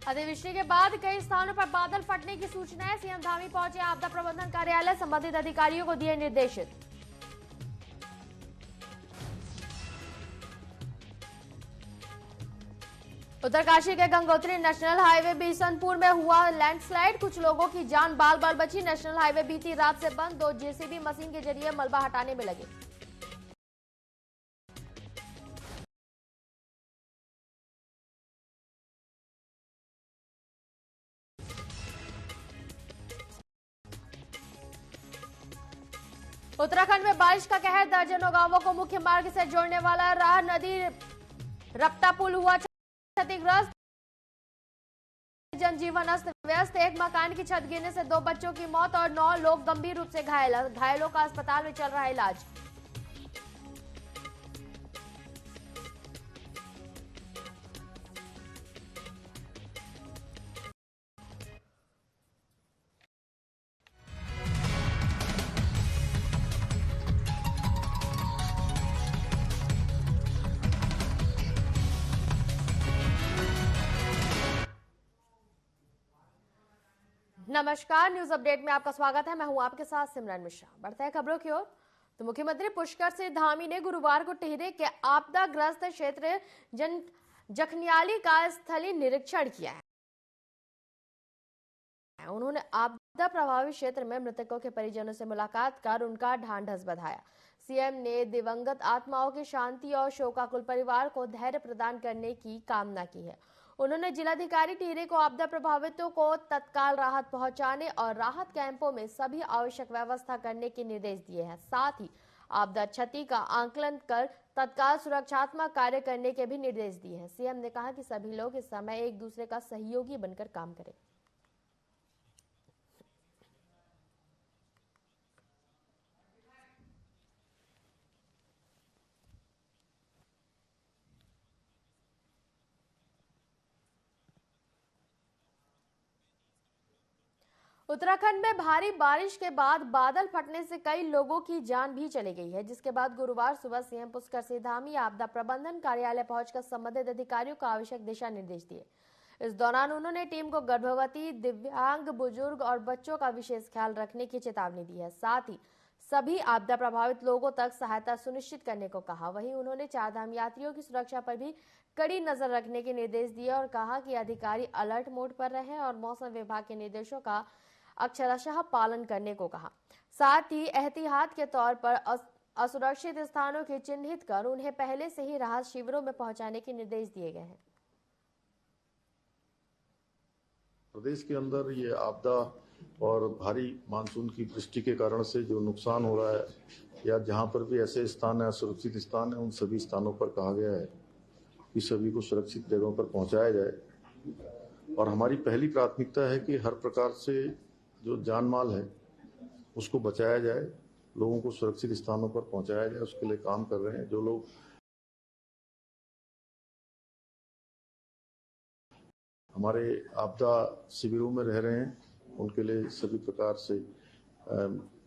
अतिवृष्टि के बाद कई स्थानों पर बादल फटने की सूचना है। सीएम धामी पहुंचे आपदा प्रबंधन कार्यालय, संबंधित अधिकारियों को दिए निर्देशित। उत्तरकाशी के गंगोत्री नेशनल हाईवे बिशनपुर में हुआ लैंडस्लाइड, कुछ लोगों की जान बाल बाल बची। नेशनल हाईवे बीती रात से बंद, 2 जेसीबी मशीन के जरिए मलबा हटाने में लगे। उत्तराखंड में बारिश का कहर, दर्जनों गांवों को मुख्य मार्ग से जोड़ने वाला राह नदी रपटा पुल हुआ क्षतिग्रस्त, जनजीवन अस्त व्यस्त। एक मकान की छत गिरने से 2 बच्चों की मौत और 9 लोग गंभीर रूप से घायल, घायलों का अस्पताल में चल रहा है इलाज। नमस्कार, न्यूज अपडेट में आपका स्वागत है। मैं हूं आपके साथ सिमरन मिश्रा। बढ़ते हैं खबरों की ओर। तो मुख्यमंत्री पुष्कर सिंह धामी ने गुरुवार को टिहरी के आपदाग्रस्त क्षेत्र जखनियाली का स्थलीय निरीक्षण किया है। उन्होंने आपदा प्रभावित क्षेत्र में मृतकों के परिजनों से मुलाकात कर उनका ढांढस बंधाया। सीएम ने दिवंगत आत्माओं की शांति और शोकाकुल परिवार को धैर्य प्रदान करने की कामना की है। उन्होंने जिलाधिकारी टिहरी को आपदा प्रभावितों को तत्काल राहत पहुंचाने और राहत कैंपों में सभी आवश्यक व्यवस्था करने के निर्देश दिए हैं। साथ ही आपदा क्षति का आकलन कर तत्काल सुरक्षात्मक कार्य करने के भी निर्देश दिए हैं। सीएम ने कहा कि सभी लोग इस समय एक दूसरे का सहयोगी बनकर काम करें। उत्तराखंड में भारी बारिश के बाद बादल फटने से कई लोगों की जान भी चली गई है, जिसके बाद गुरुवार सुबह सीएम पुष्कर सिंह धामी आपदा प्रबंधन कार्यालय पहुंचकर संबंधित अधिकारियों को आवश्यक दिशा निर्देश दिए। इस दौरान उन्होंने टीम को गर्भवती, दिव्यांग, बुजुर्ग और बच्चों का विशेष ख्याल रखने की चेतावनी दी है। साथ ही सभी आपदा प्रभावित लोगों तक सहायता सुनिश्चित करने को कहा। वहीं उन्होंने चारधाम यात्रियों की सुरक्षा पर भी कड़ी नजर रखने के निर्देश दिए और कहा कि अधिकारी अलर्ट मोड पर रहें और मौसम विभाग के निर्देशों का अक्षरशः पालन करने को कहा। साथ ही एहतियात के तौर पर असुरक्षित स्थानों की चिन्हित कर उन्हें पहले से ही राहत शिविरों में पहुंचाने के निर्देश दिए गए हैं। प्रदेश के अंदर ये आपदा और भारी मानसून की वृष्टि के कारण से जो नुकसान हो रहा है, या जहां पर भी ऐसे स्थान है, असुरक्षित स्थान है, उन सभी स्थानों पर कहा गया है कि सभी को सुरक्षित जगहों पर पहुंचाया जाए। और हमारी पहली प्राथमिकता है कि हर प्रकार से जो जान माल है उसको बचाया जाए, लोगों को सुरक्षित स्थानों पर पहुंचाया जाए, उसके लिए काम कर रहे हैं। जो लोग हमारे आपदा शिविरों में रह रहे हैं उनके लिए सभी प्रकार से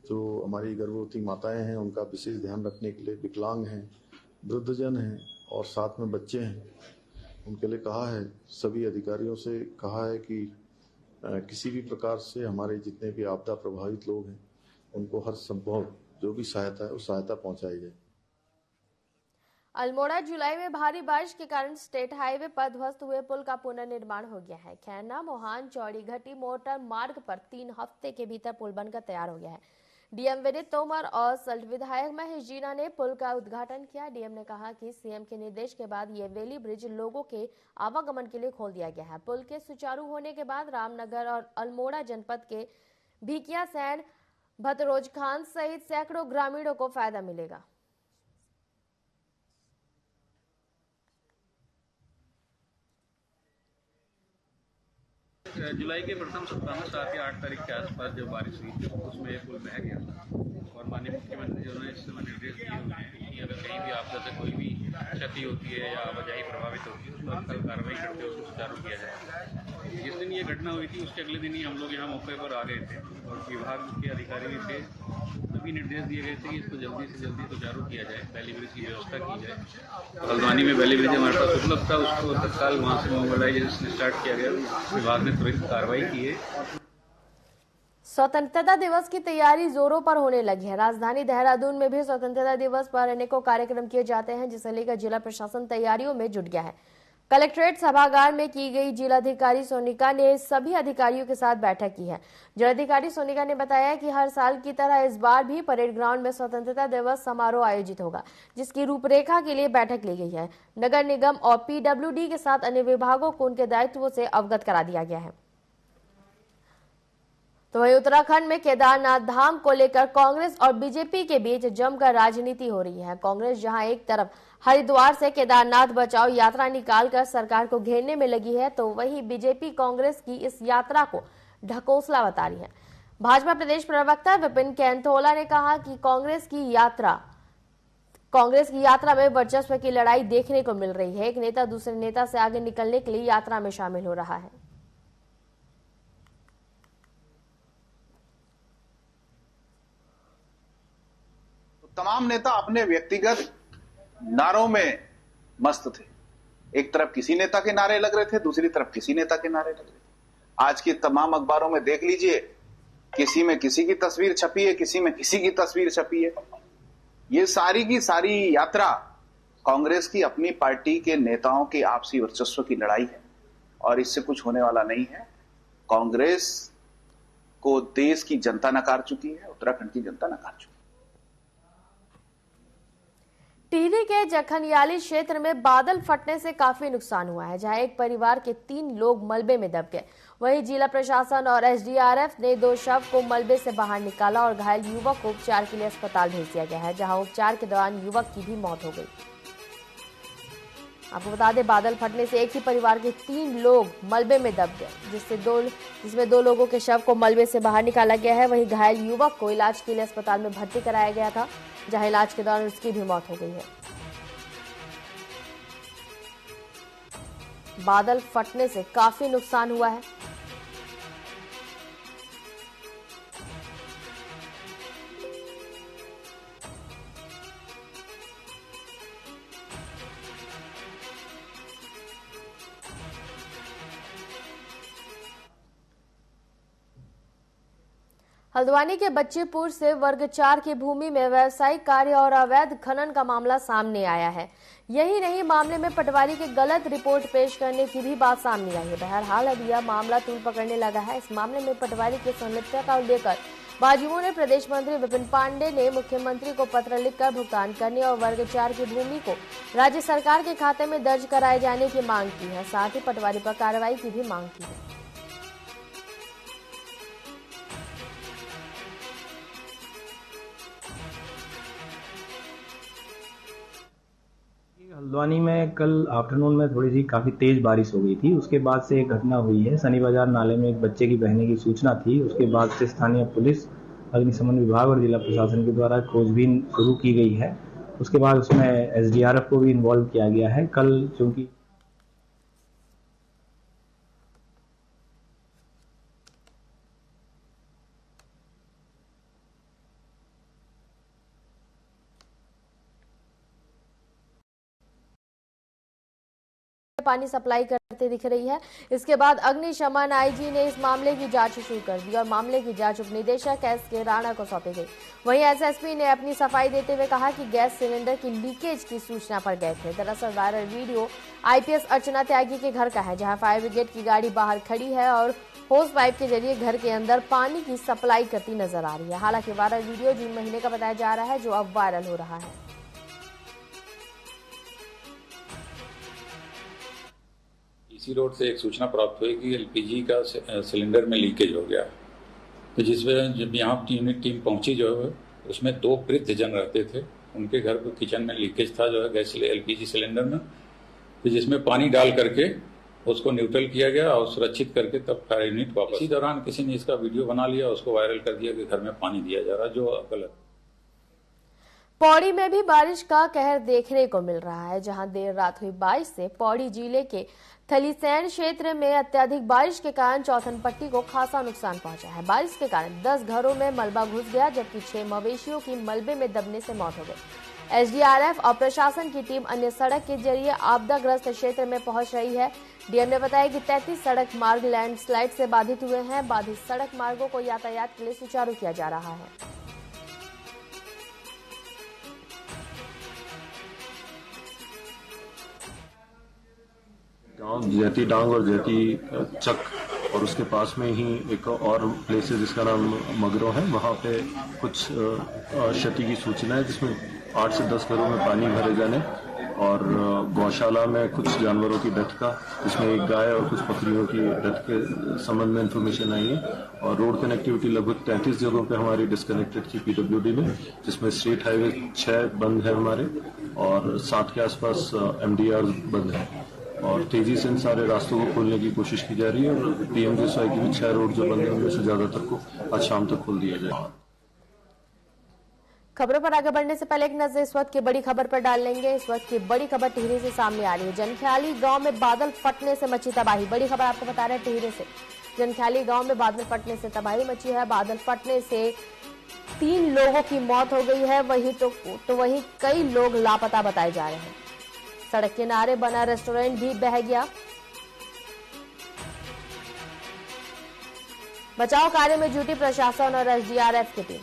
जो हमारी गर्भवती माताएं हैं उनका विशेष ध्यान रखने के लिए, विकलांग हैं, वृद्धजन हैं और साथ में बच्चे हैं, उनके लिए कहा है। सभी अधिकारियों से कहा है कि किसी भी प्रकार से हमारे जितने भी आपदा प्रभावित लोग हैं उनको हर संभव जो भी सहायता है उस सहायता पहुंचाई जाए। अल्मोड़ा जुलाई में भारी बारिश के कारण स्टेट हाईवे पर ध्वस्त हुए पुल का पुनर्निर्माण हो गया है। खैरना मोहान चौड़ी घाटी मोटर मार्ग पर 3 हफ्ते के भीतर पुल बनकर तैयार हो गया है। डीएम विनीत तोमर और सल्ट विधायक महेश जीना ने पुल का उद्घाटन किया। डीएम ने कहा कि सीएम के निर्देश के बाद ये वेली ब्रिज लोगों के आवागमन के लिए खोल दिया गया है। पुल के सुचारू होने के बाद रामनगर और अल्मोड़ा जनपद के भिकियासैंण, भतरोज खान सहित सैकड़ों ग्रामीणों को फायदा मिलेगा। जुलाई के प्रथम सप्ताह में 7 या 8 तारीख के आसपास जो बारिश हुई उसमें ये पुल बह गया था और माननीय मुख्यमंत्री जी ने इस समय निर्देश दिए हुए हैं कि अगर कहीं भी आपदा से कोई भी क्षति होती है या आवाजाही प्रभावित होती है तो तत्काल कार्रवाई करते हुए उसको सुचारू किया जाए। जिस दिन ये घटना हुई थी उसके अगले दिन ही हम लोग यहाँ मौके पर आ गए थे और विभाग के अधिकारी भी थे, भी निर्देश दिए गए थे कि इसको जल्दी से जल्दी सुचारू किया जाए, बैली ब्रिज की व्यवस्था की जाए। तो हल्द्वानी में बैली ब्रिज हमारे पास उपलब्ध था, उसको तत्काल वहाँ से मोबिलाइजेशन स्टार्ट किया गया। विभाग ने तुरंत कार्रवाई की है। स्वतंत्रता दिवस की तैयारी जोरों पर होने लगी है। राजधानी देहरादून में भी स्वतंत्रता दिवस पर अनेकों कार्यक्रम किए जाते हैं, जिसे लेकर जिला प्रशासन तैयारियों में जुट गया है। कलेक्ट्रेट सभागार में की गई जिलाधिकारी सोनिका ने सभी अधिकारियों के साथ बैठक की है। जिलाधिकारी सोनिका ने बताया कि हर साल की तरह इस बार भी परेड ग्राउंड में स्वतंत्रता दिवस समारोह आयोजित होगा, जिसकी रूपरेखा के लिए बैठक ली गई है। नगर निगम और पीडब्ल्यूडी के साथ अन्य विभागों को उनके दायित्वों से अवगत करा दिया गया है। तो वहीं उत्तराखंड में केदारनाथ धाम को लेकर कांग्रेस और बीजेपी के बीच जमकर राजनीति हो रही है। कांग्रेस जहां एक तरफ हरिद्वार से केदारनाथ बचाओ यात्रा निकालकर सरकार को घेरने में लगी है, तो वहीं बीजेपी कांग्रेस की इस यात्रा को ढकोसला बता रही है। भाजपा प्रदेश प्रवक्ता विपिन कैंथोला ने कहा कि कांग्रेस की यात्रा में वर्चस्व की लड़ाई देखने को मिल रही है। एक नेता दूसरे नेता से आगे निकलने के लिए यात्रा में शामिल हो रहा है। तमाम नेता अपने व्यक्तिगत नारों में मस्त थे। एक तरफ किसी नेता के नारे लग रहे थे, दूसरी तरफ किसी नेता के नारे लग रहे थे। आज के तमाम अखबारों में देख लीजिए, किसी में किसी की तस्वीर छपी है, किसी में किसी की तस्वीर छपी है। ये सारी की सारी यात्रा कांग्रेस की अपनी पार्टी के नेताओं की आपसी वर्चस्व की लड़ाई है और इससे कुछ होने वाला नहीं है। कांग्रेस को देश की जनता नकार चुकी है, उत्तराखंड की जनता नकार चुकी है। टिहरी के जखनियाली क्षेत्र में बादल फटने से काफी नुकसान हुआ है, जहां एक परिवार के 3 लोग मलबे में दब गए। वहीं जिला प्रशासन और एसडीआरएफ ने 2 शव को मलबे से बाहर निकाला और घायल युवक को उपचार के लिए अस्पताल भेज दिया गया है, जहां उपचार के दौरान युवक की भी मौत हो गई। आपको बता दें, बादल फटने से एक ही परिवार के 3 लोग मलबे में दब गए, जिसमें 2 लोगों के शव को मलबे से बाहर निकाला गया है। वहीं घायल युवक को इलाज के लिए अस्पताल में भर्ती कराया गया था, जहां इलाज के दौरान उसकी भी मौत हो गई है। बादल फटने से काफी नुकसान हुआ है। हल्द्वानी के बच्चीपुर से वर्ग 4 की भूमि में व्यावसायिक कार्य और अवैध खनन का मामला सामने आया है। यही नहीं, मामले में पटवारी की गलत रिपोर्ट पेश करने की भी बात सामने आई है। बहरहाल अब यह मामला तूल पकड़ने लगा है। इस मामले में पटवारी की संलिप्तता को लेकर बाजुओं ने प्रदेश मंत्री विपिन पांडे ने मुख्यमंत्री को पत्र लिखकर भुगतान करने और वर्ग 4 की भूमि को राज्य सरकार के खाते में दर्ज कराए जाने की मांग की है। साथ ही पटवारी पर कार्रवाई की भी मांग की है। हल्द्वानी में कल आफ्टरनून में थोड़ी सी काफ़ी तेज़ बारिश हो गई थी। उसके बाद से एक घटना हुई है। सनी बाजार नाले में एक बच्चे की बहने की सूचना थी। उसके बाद से स्थानीय पुलिस, अग्निशमन विभाग और जिला प्रशासन के द्वारा खोजबीन शुरू की गई है। उसके बाद उसमें एसडीआरएफ को भी इन्वॉल्व किया गया है। कल चूंकि पानी सप्लाई करते दिख रही है। इसके बाद अग्निशमन आईजी ने इस मामले की जांच शुरू कर दी और मामले की जांच उप निदेशक एस.के. राणा को सौंपी गई। वहीं एसएसपी ने अपनी सफाई देते हुए कहा कि गैस सिलेंडर की लीकेज की सूचना पर गए थे। दरअसल वायरल वीडियो आईपीएस अर्चना त्यागी के घर का है, जहां फायर ब्रिगेड की गाड़ी बाहर खड़ी है और होस पाइप के जरिए घर के अंदर पानी की सप्लाई करती नजर आ रही है। हालांकि वायरल वीडियो जून महीने का बताया जा रहा है, जो अब वायरल हो रहा है। इसी रोड से एक सूचना प्राप्त हुई कि एलपीजी का सिलेंडर में लीकेज हो गया। तो जिस वजह जब यहाँ यूनिट टीम पहुंची जो है, उसमें 2 वृद्ध जन रहते थे। उनके घर पर किचन में लीकेज था जो है गैस एलपीजी सिलेंडर में, तो जिसमें पानी डाल करके उसको न्यूट्रल किया गया और सुरक्षित करके तब फायर यूनिट वापस। इसी दौरान किसी ने इसका वीडियो बना लिया, उसको वायरल कर दिया कि घर में पानी दिया जा रहा, जो गलत। पौड़ी में भी बारिश का कहर देखने को मिल रहा है, जहां देर रात हुई बारिश से पौड़ी जिले के थलीसैंण क्षेत्र में अत्यधिक बारिश के कारण चौथन पट्टी को खासा नुकसान पहुंचा है। बारिश के कारण 10 घरों में मलबा घुस गया, जबकि 6 मवेशियों की मलबे में दबने से मौत हो गई। एसडीआरएफ और प्रशासन की टीम अन्य सड़क के जरिए आपदाग्रस्त क्षेत्र में पहुंच रही है। डीएम ने बताया कि 33 सड़क मार्ग लैंडस्लाइड से बाधित हुए हैं। बाधित सड़क मार्गों को यातायात के लिए सुचारू किया जा रहा है। गांव जैती डांग और जैती चक और उसके पास में ही एक और प्लेस है जिसका नाम मगरो है। वहाँ पे कुछ क्षति की सूचना है, जिसमें 8 से 10 घरों में पानी भरे जाने और गौशाला में कुछ जानवरों की डेथ का, जिसमें एक गाय और कुछ बकरियों की डेथ के संबंध में इंफॉर्मेशन आई है। और रोड कनेक्टिविटी लगभग 33 जगहों पे हमारी डिस्कनेक्टेड थी पीडब्ल्यूडी में, जिसमें स्टेट हाईवे 6 बंद है हमारे और 7 के आसपास एमडीआर बंद है। और तेजी से इन सारे रास्तों को खोलने की कोशिश की जा रही है और पीएमजीएसवाई की भी 6 रोड जो बंद है उनमें से ज्यादातर को आज शाम तक खोल दिया जाएगा। खबरों पर आगे बढ़ने से पहले एक नजर इस वक्त की बड़ी खबर पर डाल लेंगे। इस वक्त की बड़ी खबर टिहरी से सामने आ रही है। जनख्याली गांव में बादल फटने से मची तबाही। बड़ी खबर आपको बता रहे हैं टिहरी से। जनख्याली गांव में बादल फटने से तबाही मची है। बादल फटने से 3 लोगों की मौत हो गई है, वहीं कई लोग लापता बताए जा रहे हैं। सड़क किनारे बना रेस्टोरेंट भी बह गया। बचाव कार्य में जुटी प्रशासन और एसडीआरएफ की टीम।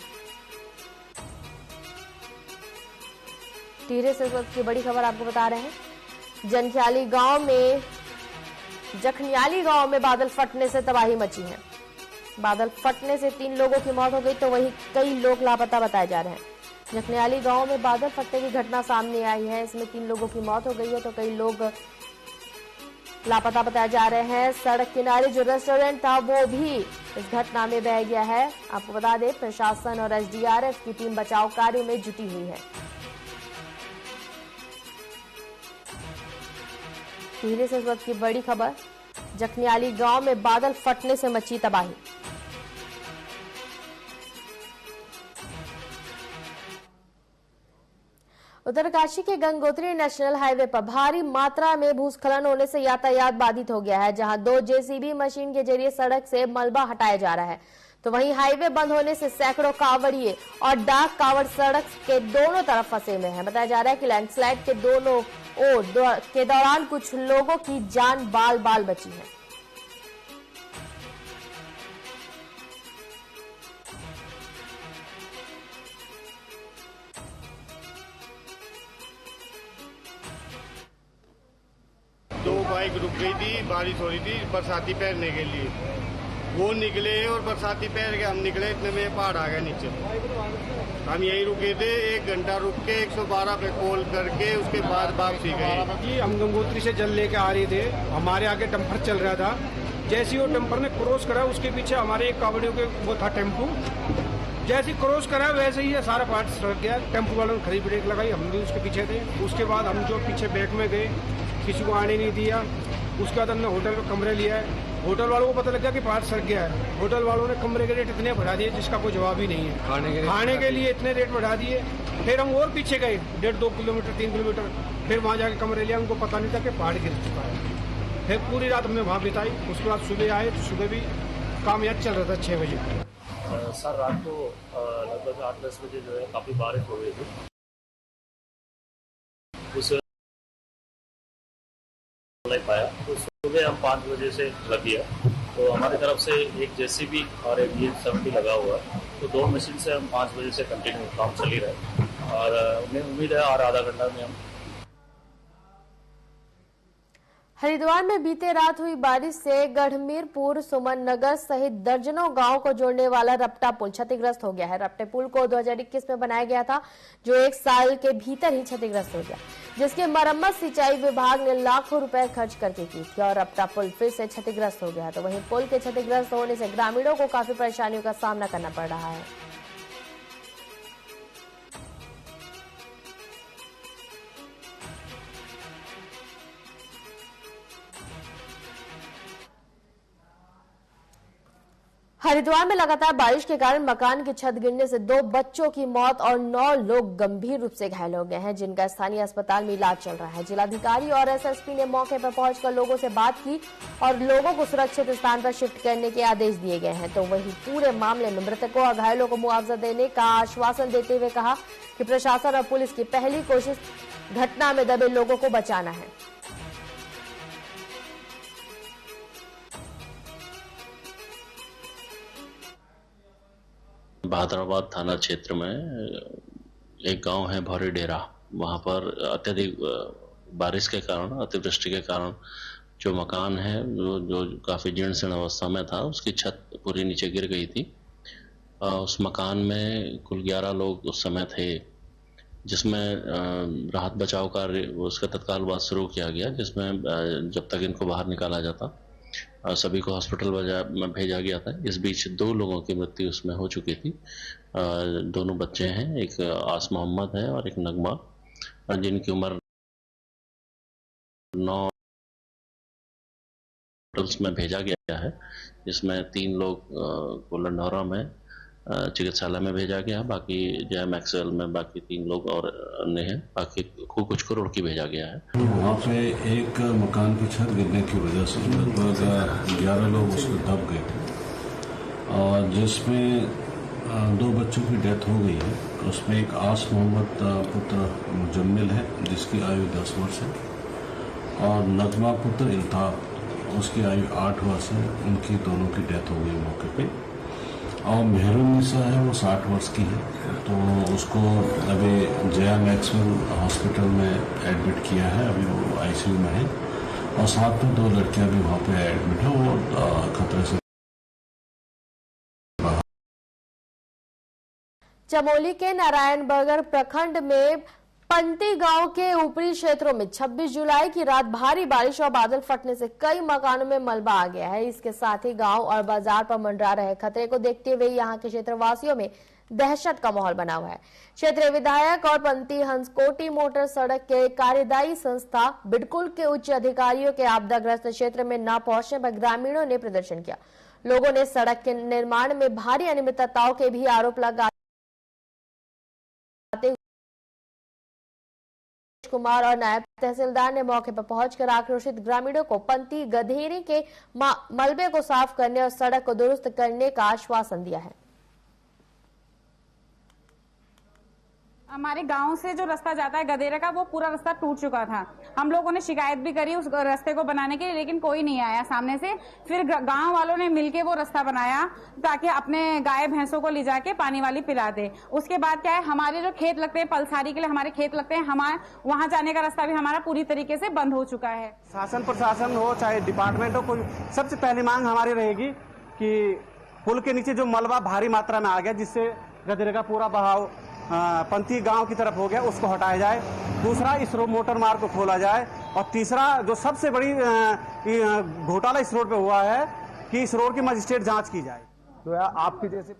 टिहरी से वक्त की बड़ी खबर आपको बता रहे हैं। जनख्याली गांव में जखनियाली गांव में बादल फटने से तबाही मची है। बादल फटने से 3 लोगों की मौत हो गई, तो वहीं कई लोग लापता बताए जा रहे हैं। जखनियाली गांव में बादल फटने की घटना सामने आई है। इसमें 3 लोगों की मौत हो गई है, तो कई लोग लापता बताए जा रहे हैं। सड़क किनारे जो रेस्टोरेंट था वो भी इस घटना में बह गया है। आपको बता दें प्रशासन और एसडीआरएफ की टीम बचाव कार्यों में जुटी हुई है। टिहरी से इस वक्त की बड़ी खबर। जखनियाली गांव में बादल फटने से मची तबाही। उत्तरकाशी के गंगोत्री नेशनल हाईवे पर भारी मात्रा में भूस्खलन होने से यातायात बाधित हो गया है, जहां 2 जेसीबी मशीन के जरिए सड़क से मलबा हटाया जा रहा है। तो वहीं हाईवे बंद होने से सैकड़ों कांवड़िए और डाक कांवड़ सड़क के दोनों तरफ फंसे हुए हैं। बताया जा रहा है कि लैंडस्लाइड के दोनों ओर के दौरान कुछ लोगों की जान बाल बाल बची है। दो बाइक रुक गई थी, बारिश हो रही थी बरसाती पहनने के लिए। वो निकले और बरसाती पहन के हम निकले, इतने में पहाड़ आ गया नीचे। हम यहीं रुके थे, 1 घंटा रुक के 112 पे कॉल करके उसके बाद वापसी गए। हम गंगोत्री से जल लेके आ रहे थे, हमारे आगे डंपर चल रहा था। जैसे ही वो डंपर ने क्रॉस करा, उसके पीछे हमारे एक कावड़ियों के वो था टेम्पू। जैसे ही क्रॉस करा वैसे ही सारा पार्ट सड़क गया। टेम्पू वालों ने खड़ी ब्रेक लगाई, हम भी उसके पीछे थे। उसके बाद हम जो पीछे बैक में गए, किसी को आने नहीं दिया। उसके बाद हमने होटल में कमरे लिया है। होटल वालों को पता लग गया कि पार्ट सड़ गया है। होटल वालों ने कमरे के रेट इतने बढ़ा दिए जिसका कोई जवाब ही नहीं है। खाने के लिए इतने रेट बढ़ा दिए। फिर हम और पीछे गए 1.5-2 किलोमीटर 3 किलोमीटर, फिर वहाँ जाके कमरे लिया। उनको पता नहीं था कि पहाड़ गिर चुका है। फिर पूरी रात हमने वहाँ बिताई। उसके बाद सुबह आए तो सुबह भी काम याद चल रहा था 6 बजे। सर रात को लगभग 8-10 बजे जो है काफ़ी बारिश हो गई थी। उस नहीं पाया तो सुबह हम 5 बजे से लग गया। तो हमारी तरफ से एक जेसीबी और एक E70 लगा हुआ है। तो 2 मशीन से हम 5 बजे से कंटिन्यू काम चल ही रहे और उन्हें उम्मीद है और आधा घंटा में हम। हरिद्वार में बीते रात हुई बारिश से गढ़मीरपुर सुमन नगर सहित दर्जनों गांव को जोड़ने वाला रपटा पुल क्षतिग्रस्त हो गया है। रपटे पुल को 2021 में बनाया गया था, जो 1 साल के भीतर ही क्षतिग्रस्त हो गया, जिसकी मरम्मत सिंचाई विभाग ने लाखों रुपए खर्च करके की थी और रपटा पुल फिर से क्षतिग्रस्त हो गया। तो वहीं पुल के क्षतिग्रस्त होने से ग्रामीणों को काफी परेशानियों का सामना करना पड़ रहा है। हरिद्वार में लगातार बारिश के कारण मकान की छत गिरने से 2 बच्चों की मौत और 9 लोग गंभीर रूप से घायल हो गए हैं, जिनका स्थानीय अस्पताल में इलाज चल रहा है। जिलाधिकारी और एसएसपी ने मौके पर पहुंचकर लोगों से बात की और लोगों को सुरक्षित स्थान पर शिफ्ट करने के आदेश दिए गए हैं। तो वहीं पूरे मामले में मृतकों और घायलों को मुआवजा देने का आश्वासन देते हुए कहा कि प्रशासन और पुलिस की पहली कोशिश घटना में दबे लोगों को बचाना है। बहादुराबाद थाना क्षेत्र में एक गांव है भौरी डेरा, वहां पर अत्यधिक बारिश के कारण, अतिवृष्टि के कारण जो मकान है जो काफी जीर्ण शीर्ण अवस्था में था, उसकी छत पूरी नीचे गिर गई थी। उस मकान में कुल 11 लोग उस समय थे, जिसमें राहत बचाव कार्य उसका तत्काल बाद शुरू किया गया, जिसमें जब तक इनको बाहर निकाला जाता सभी को हॉस्पिटल में भेजा गया था। इस बीच 2 लोगों की मृत्यु उसमें हो चुकी थी। दोनों बच्चे हैं, एक आस मोहम्मद है और एक नगमा, जिनकी उम्र 9 में भेजा गया है, जिसमें 3 लोग को लंढौरा में चिकित्सालय में भेजा गया, बाकी जो मैक्सवेल में बाकी 3 लोग और अन्य हैं, बाकी कुछ को रुड़की भेजा गया है। वहाँ पे एक मकान की छत गिरने की वजह से लगभग 11 लोग उसमें दब गए थे और जिसमें 2 बच्चों की डेथ हो गई है। उसमें एक आस मोहम्मद पुत्र मुजम्मिल है, जिसकी आयु 10 वर्ष है, और नगमा पुत्र इल्ताफ, उसकी आयु 8 वर्ष है। उनकी दोनों की डेथ हो गई मौके पे। और मेहरुन्निसा है, वो 60 वर्ष की है, तो उसको अभी जया मैक्सवेल हॉस्पिटल में एडमिट किया है, अभी वो आईसीयू में है। और साथ में 2 लड़कियां भी वहाँ पे एडमिट है, वो खतरे से। चमोली के नारायणबर्गर प्रखंड में पंती गांव के ऊपरी क्षेत्रों में 26 जुलाई की रात भारी बारिश और बादल फटने से कई मकानों में मलबा आ गया है। इसके साथ ही गांव और बाजार पर मंडरा रहे खतरे को देखते हुए यहां के क्षेत्रवासियों में दहशत का माहौल बना हुआ है। क्षेत्रीय विधायक और पंती हंसकोटी मोटर सड़क के कार्यदायी संस्था बिडकुल के उच्च अधिकारियों के आपदाग्रस्त क्षेत्र में न पहुंचने पर ग्रामीणों ने प्रदर्शन किया। लोगों ने सड़क के निर्माण में भारी अनियमितताओं के भी आरोप लगाए। कुमार और नायब तहसीलदार ने मौके पर पहुंचकर आक्रोशित ग्रामीणों को पंती गधेरे के मलबे को साफ करने और सड़क को दुरुस्त करने का आश्वासन दिया है। हमारे गांव से जो रास्ता जाता है गधेरे का, वो पूरा रास्ता टूट चुका था। हम लोगों ने शिकायत भी करी उस रास्ते को बनाने के लिए, लेकिन कोई नहीं आया सामने से। फिर गांव वालों ने मिलके वो रास्ता बनाया ताकि अपने गाय भैंसों को ले जाके पानी वाली पिला दे। उसके बाद क्या है, हमारे जो खेत लगते हैं पलसारी के लिए, हमारे खेत लगते हैं, हमारे वहां जाने का रास्ता भी हमारा पूरी तरीके से बंद हो चुका है। शासन प्रशासन हो चाहे डिपार्टमेंट हो, कोई सबसे पहली मांग हमारी रहेगी कि पुल के नीचे जो मलबा भारी मात्रा में आ गया, जिससे गधेरे का पूरा बहाव पंती गांव की तरफ हो गया, उसको हटाया जाए। दूसरा, इस रोड मोटर मार्ग को खोला जाए। और तीसरा, जो सबसे बड़ी घोटाला इस रोड पे हुआ है कि इस रोड की मजिस्ट्रेट जांच की जाए। तो आपकी जैसे